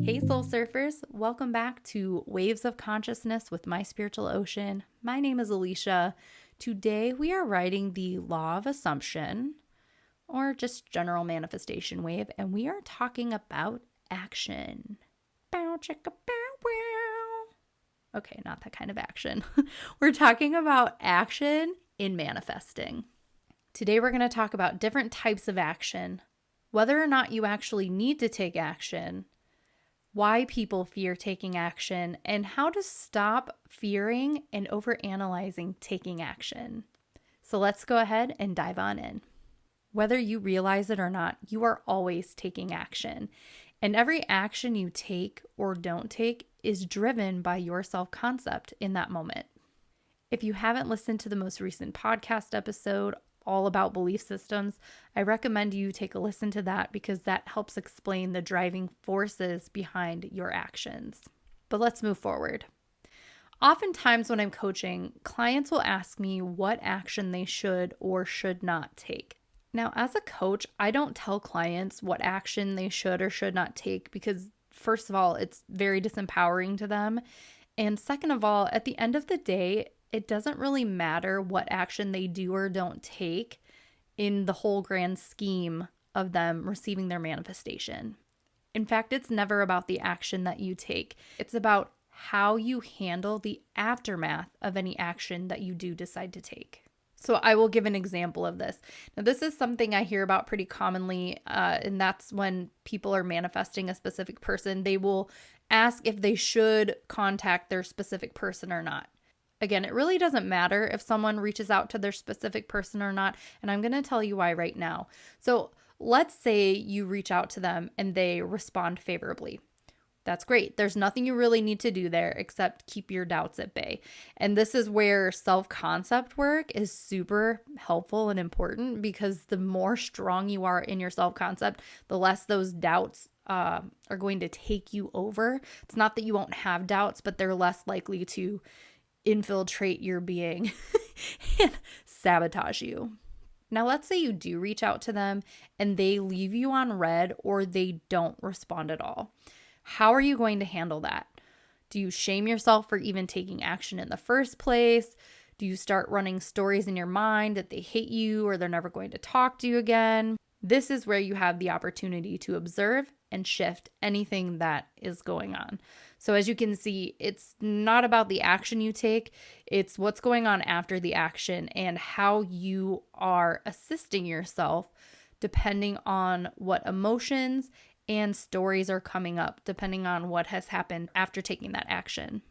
Hey Soul Surfers, welcome back to Waves of Consciousness with My Spiritual Ocean. My name is Alicia. Today we are writing the Law of Assumption, or just general manifestation wave, and we are talking about action. Bow, chicka, bow, wow. Okay, not that kind of action. We're talking about action in manifesting. Today we're going to talk about different types of action, whether or not you actually need to take action, why people fear taking action, and how to stop fearing and overanalyzing taking action. So let's go ahead and dive on in. Whether you realize it or not, you are always taking action. And every action you take or don't take is driven by your self-concept in that moment. If you haven't listened to the most recent podcast episode, all about belief systems, I recommend you take a listen to that because that helps explain the driving forces behind your actions. But let's move forward. Oftentimes when I'm coaching, clients will ask me what action they should or should not take. Now, as a coach, I don't tell clients what action they should or should not take because, first of all, it's very disempowering to them. And second of all, at the end of the day, it doesn't really matter what action they do or don't take in the whole grand scheme of them receiving their manifestation. In fact, it's never about the action that you take. It's about how you handle the aftermath of any action that you do decide to take. So I will give an example of this. Now, this is something I hear about pretty commonly, and that's when people are manifesting a specific person. They will ask if they should contact their specific person or not. Again, it really doesn't matter if someone reaches out to their specific person or not, and I'm going to tell you why right now. So let's say you reach out to them and they respond favorably. That's great. There's nothing you really need to do there except keep your doubts at bay. And this is where self-concept work is super helpful and important because the more strong you are in your self-concept, the less those doubts are going to take you over. It's not that you won't have doubts, but they're less likely to infiltrate your being and sabotage you. Now, let's say you do reach out to them and they leave you on red or they don't respond at all. How are you going to handle that? Do you shame yourself for even taking action in the first place? Do you start running stories in your mind that they hate you or they're never going to talk to you again? This is where you have the opportunity to observe and shift anything that is going on. So as you can see, it's not about the action you take, it's what's going on after the action and how you are assisting yourself depending on what emotions and stories are coming up, depending on what has happened after taking that action.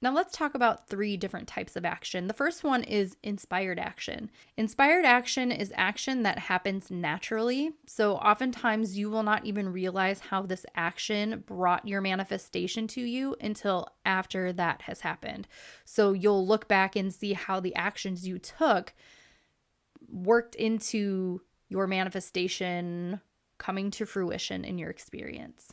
Now let's talk about 3 different types of action. The first one is inspired action. Inspired action is action that happens naturally. So oftentimes you will not even realize how this action brought your manifestation to you until after that has happened. So you'll look back and see how the actions you took worked into your manifestation coming to fruition in your experience.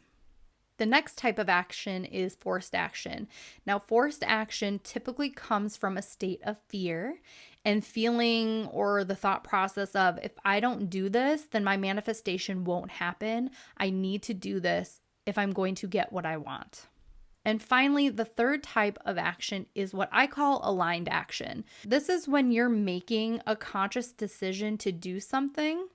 The next type of action is forced action. Now, forced action typically comes from a state of fear and feeling or the thought process of, if I don't do this, then my manifestation won't happen. I need to do this if I'm going to get what I want. And finally, the third type of action is what I call aligned action. This is when you're making a conscious decision to do something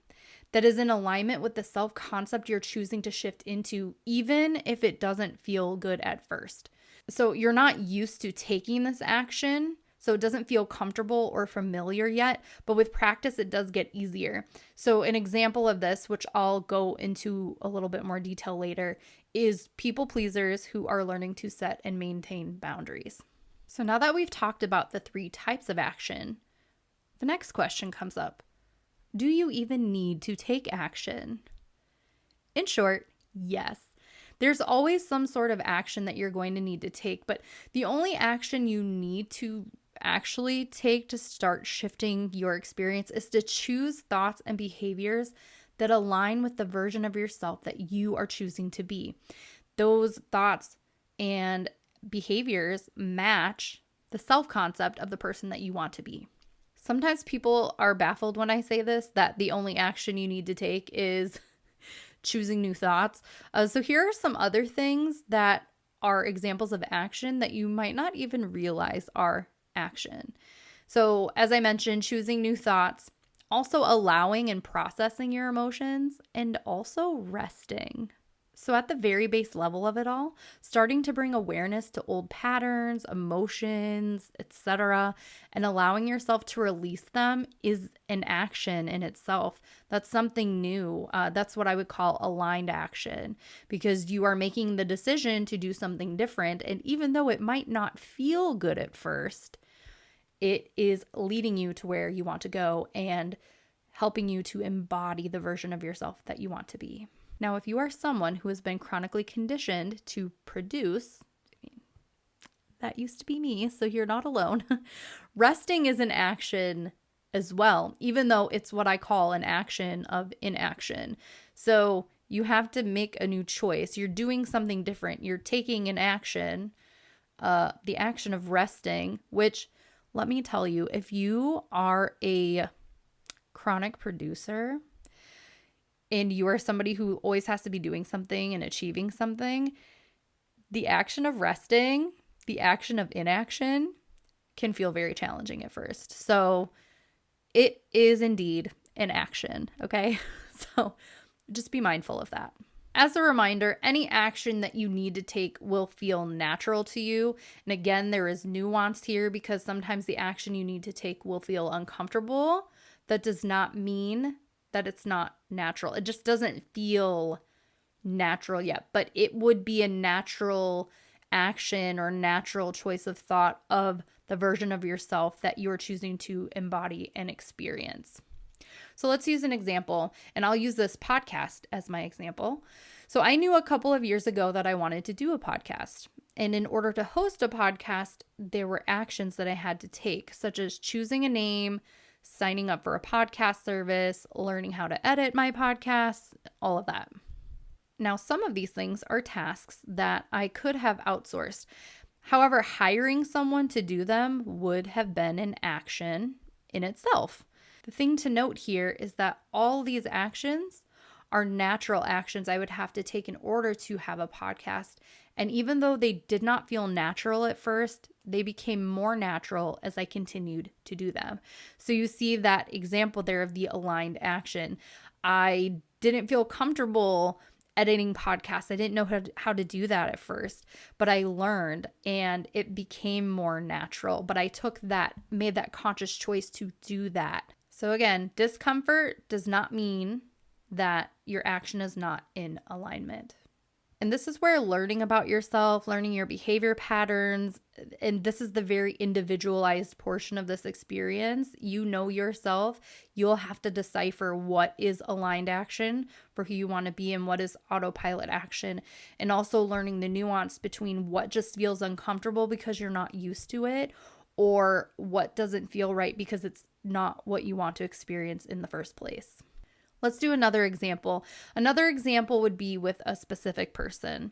that is in alignment with the self-concept you're choosing to shift into, even if it doesn't feel good at first. So you're not used to taking this action, so it doesn't feel comfortable or familiar yet, but with practice, it does get easier. So an example of this, which I'll go into a little bit more detail later, is people pleasers who are learning to set and maintain boundaries. So now that we've talked about the 3 types of action, the next question comes up. Do you even need to take action? In short, yes. There's always some sort of action that you're going to need to take, but the only action you need to actually take to start shifting your experience is to choose thoughts and behaviors that align with the version of yourself that you are choosing to be. Those thoughts and behaviors match the self-concept of the person that you want to be. Sometimes people are baffled when I say this, that the only action you need to take is choosing new thoughts. So here are some other things that are examples of action that you might not even realize are action. So as I mentioned, choosing new thoughts, also allowing and processing your emotions, and also resting. So at the very base level of it all, starting to bring awareness to old patterns, emotions, etc., and allowing yourself to release them is an action in itself. That's something new. That's what I would call aligned action, because you are making the decision to do something different. And even though it might not feel good at first, it is leading you to where you want to go and helping you to embody the version of yourself that you want to be. Now, if you are someone who has been chronically conditioned to produce, that used to be me, so you're not alone. Resting is an action as well, even though it's what I call an action of inaction. So you have to make a new choice. You're doing something different. You're taking an action, the action of resting, which, let me tell you, if you are a chronic producer, and you are somebody who always has to be doing something and achieving something, the action of resting, the action of inaction can feel very challenging at first. So it is indeed an action, okay? So just be mindful of that. As a reminder, any action that you need to take will feel natural to you. And again, there is nuance here because sometimes the action you need to take will feel uncomfortable. That does not mean that it's not natural. It just doesn't feel natural yet, but it would be a natural action or natural choice of thought of the version of yourself that you're choosing to embody and experience. So let's use an example, and I'll use this podcast as my example. So I knew a couple of years ago that I wanted to do a podcast. And in order to host a podcast, there were actions that I had to take, such as choosing a name, signing up for a podcast service, learning how to edit my podcasts, all of that. Now, some of these things are tasks that I could have outsourced. However, hiring someone to do them would have been an action in itself. The thing to note here is that all these actions are natural actions I would have to take in order to have a podcast. And even though they did not feel natural at first, they became more natural as I continued to do them. So you see that example there of the aligned action. I didn't feel comfortable editing podcasts. I didn't know how to do that at first, but I learned and it became more natural. But I made that conscious choice to do that. So again, discomfort does not mean that your action is not in alignment. And this is where learning about yourself, learning your behavior patterns, and this is the very individualized portion of this experience. You know yourself. You'll have to decipher what is aligned action for who you want to be and what is autopilot action. And also learning the nuance between what just feels uncomfortable because you're not used to it, or what doesn't feel right because it's not what you want to experience in the first place. Let's do another example. Another example would be with a specific person.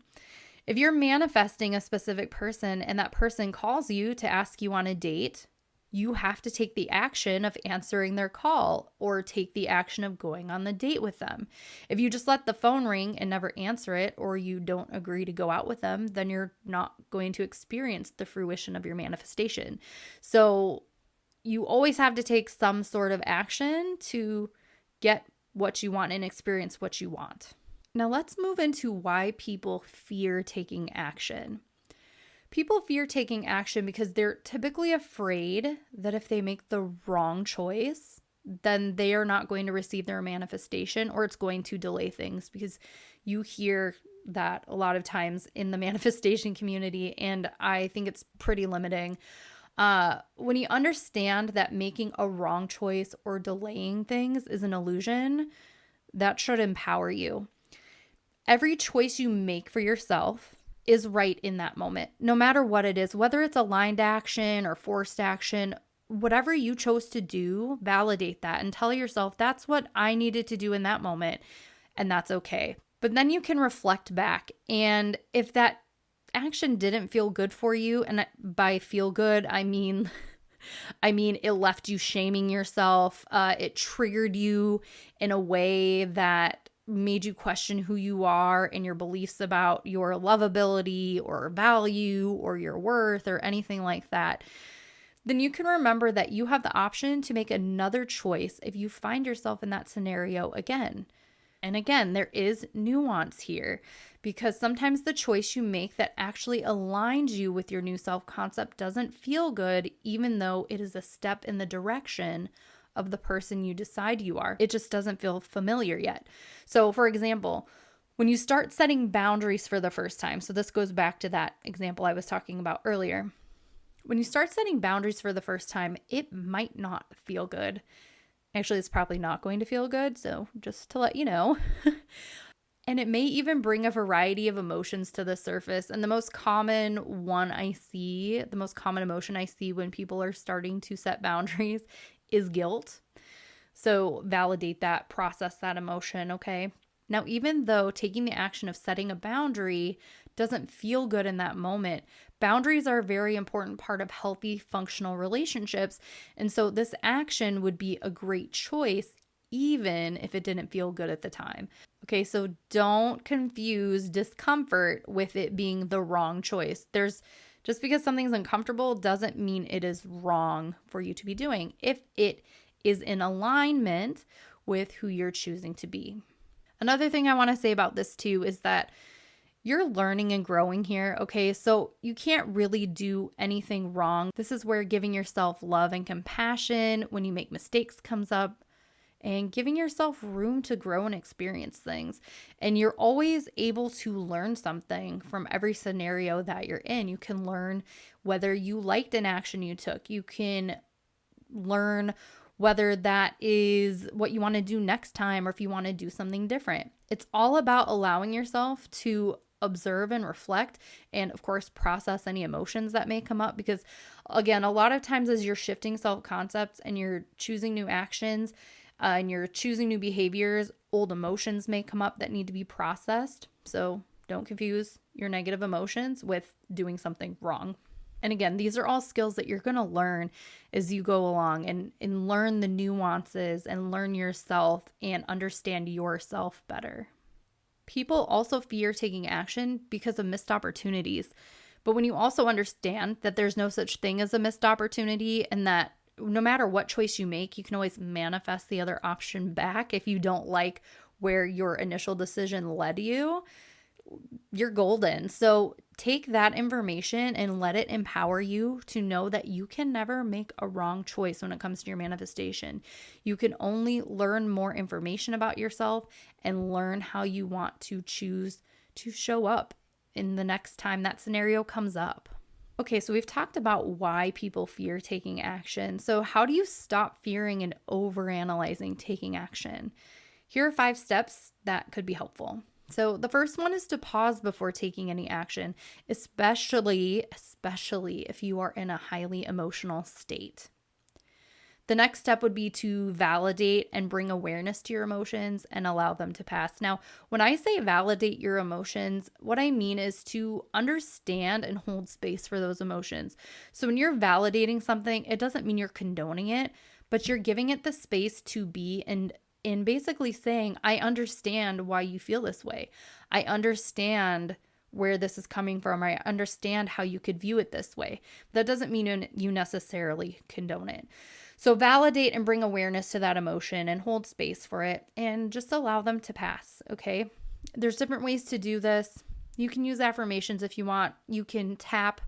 If you're manifesting a specific person and that person calls you to ask you on a date, you have to take the action of answering their call or take the action of going on the date with them. If you just let the phone ring and never answer it, or you don't agree to go out with them, then you're not going to experience the fruition of your manifestation. So you always have to take some sort of action to get what you want and experience what you want. Now let's move into why people fear taking action. People fear taking action because they're typically afraid that if they make the wrong choice, then they are not going to receive their manifestation, or it's going to delay things, because you hear that a lot of times in the manifestation community, and I think it's pretty limiting. When you understand that making a wrong choice or delaying things is an illusion, that should empower you. Every choice you make for yourself is right in that moment, no matter what it is, whether it's aligned action or forced action. Whatever you chose to do, validate that and tell yourself that's what I needed to do in that moment, and that's okay. But then you can reflect back, and if that action didn't feel good for you, and by feel good, I mean it left you shaming yourself. It triggered you in a way that made you question who you are and your beliefs about your lovability or value or your worth or anything like that, then you can remember that you have the option to make another choice if you find yourself in that scenario again. And again, there is nuance here because sometimes the choice you make that actually aligns you with your new self concept doesn't feel good, even though it is a step in the direction of the person you decide you are. It just doesn't feel familiar yet. So, for example, when you start setting boundaries for the first time, so this goes back to that example I was talking about earlier. When you start setting boundaries for the first time, it might not feel good. Actually, it's probably not going to feel good, so just to let you know. And it may even bring a variety of emotions to the surface. And the most common emotion I see when people are starting to set boundaries is guilt. So validate that, process that emotion, okay? Now, even though taking the action of setting a boundary doesn't feel good in that moment, boundaries are a very important part of healthy, functional relationships. And so this action would be a great choice, even if it didn't feel good at the time. Okay, so don't confuse discomfort with it being the wrong choice. Just because something's uncomfortable doesn't mean it is wrong for you to be doing if it is in alignment with who you're choosing to be. Another thing I want to say about this too is that you're learning and growing here, okay? So you can't really do anything wrong. This is where giving yourself love and compassion when you make mistakes comes up, and giving yourself room to grow and experience things. And you're always able to learn something from every scenario that you're in. You can learn whether you liked an action you took. You can learn whether that is what you want to do next time or if you want to do something different. It's all about allowing yourself to observe and reflect and, of course, process any emotions that may come up. Because, again, a lot of times as you're shifting self-concepts and you're choosing new actions and you're choosing new behaviors, old emotions may come up that need to be processed. So don't confuse your negative emotions with doing something wrong. And again, these are all skills that you're going to learn as you go along and learn the nuances and learn yourself and understand yourself better. People also fear taking action because of missed opportunities. But when you also understand that there's no such thing as a missed opportunity and that no matter what choice you make, you can always manifest the other option back if you don't like where your initial decision led you, you're golden. So take that information and let it empower you to know that you can never make a wrong choice when it comes to your manifestation. You can only learn more information about yourself and learn how you want to choose to show up in the next time that scenario comes up. Okay, so we've talked about why people fear taking action. So how do you stop fearing and overanalyzing taking action? Here are 5 steps that could be helpful. So the first one is to pause before taking any action, especially if you are in a highly emotional state. The next step would be to validate and bring awareness to your emotions and allow them to pass. Now, when I say validate your emotions, what I mean is to understand and hold space for those emotions. So when you're validating something, it doesn't mean you're condoning it, but you're giving it the space to be and in basically saying, I understand why you feel this way. I understand where this is coming from. I understand how you could view it this way. That doesn't mean you necessarily condone it. So validate and bring awareness to that emotion and hold space for it and just allow them to pass, okay? There's different ways to do this. You can use affirmations if you want. You can tap.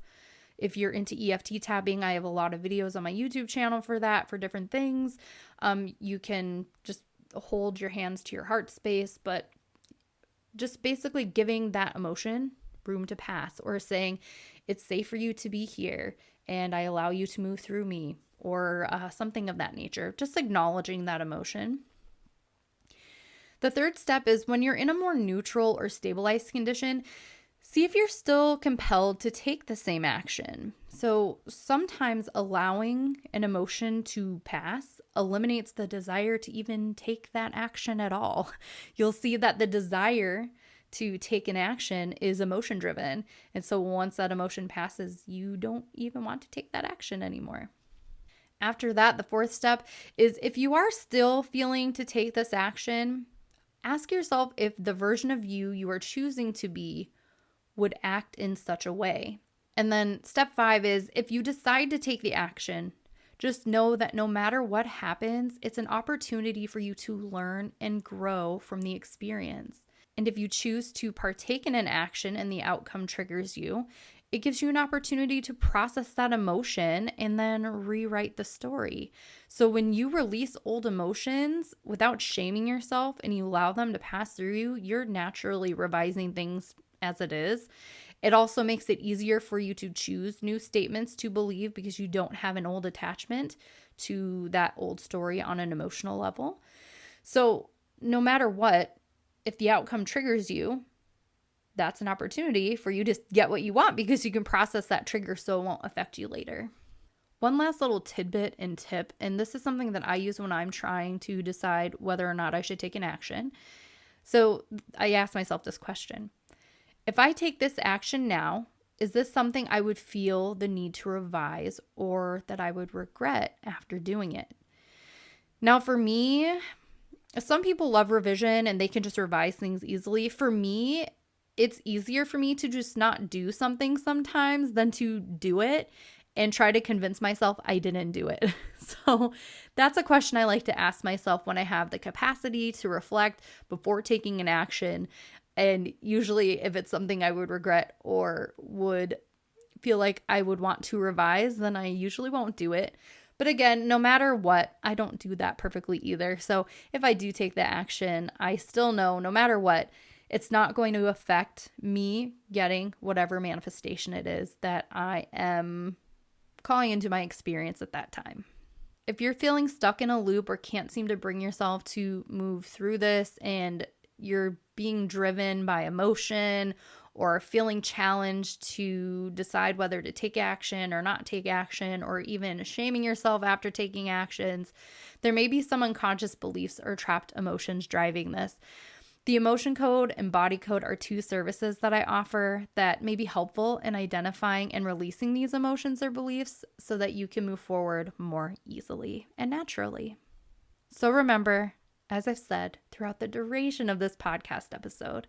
If you're into EFT tapping, I have a lot of videos on my YouTube channel for that, for different things. You can just hold your hands to your heart space, but just basically giving that emotion room to pass, or saying it's safe for you to be here and I allow you to move through me, or something of that nature. Just acknowledging that emotion. The third step is when you're in a more neutral or stabilized condition, see if you're still compelled to take the same action. So sometimes allowing an emotion to pass eliminates the desire to even take that action at all. You'll see that the desire to take an action is emotion driven. And so once that emotion passes, you don't even want to take that action anymore. After that, the fourth step is if you are still feeling to take this action, ask yourself if the version of you are choosing to be would act in such a way. And then step 5 is, if you decide to take the action, just know that no matter what happens, it's an opportunity for you to learn and grow from the experience. And if you choose to partake in an action and the outcome triggers you, it gives you an opportunity to process that emotion and then rewrite the story. So when you release old emotions without shaming yourself and you allow them to pass through you, you're naturally revising things as it is. It also makes it easier for you to choose new statements to believe because you don't have an old attachment to that old story on an emotional level. So no matter what, if the outcome triggers you, that's an opportunity for you to get what you want because you can process that trigger so it won't affect you later. One last little tidbit and tip, and this is something that I use when I'm trying to decide whether or not I should take an action. So I ask myself this question. If I take this action now, is this something I would feel the need to revise or that I would regret after doing it? Now, for me, some people love revision and they can just revise things easily. For me, it's easier for me to just not do something sometimes than to do it and try to convince myself I didn't do it. So that's a question I like to ask myself when I have the capacity to reflect before taking an action. And usually if it's something I would regret or would feel like I would want to revise, then I usually won't do it. But again, no matter what, I don't do that perfectly either. So if I do take the action, I still know no matter what, it's not going to affect me getting whatever manifestation it is that I am calling into my experience at that time. If you're feeling stuck in a loop or can't seem to bring yourself to move through this and you're being driven by emotion or feeling challenged to decide whether to take action or not take action, or even shaming yourself after taking actions, there may be some unconscious beliefs or trapped emotions driving this. The emotion code and body code are 2 services that I offer that may be helpful in identifying and releasing these emotions or beliefs so that you can move forward more easily and naturally. So remember, as I've said throughout the duration of this podcast episode,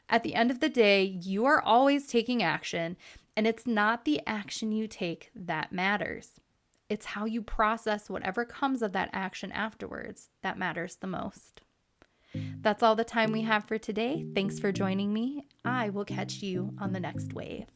at the end of the day, you are always taking action, and it's not the action you take that matters. It's how you process whatever comes of that action afterwards that matters the most. That's all the time we have for today. Thanks for joining me. I will catch you on the next wave.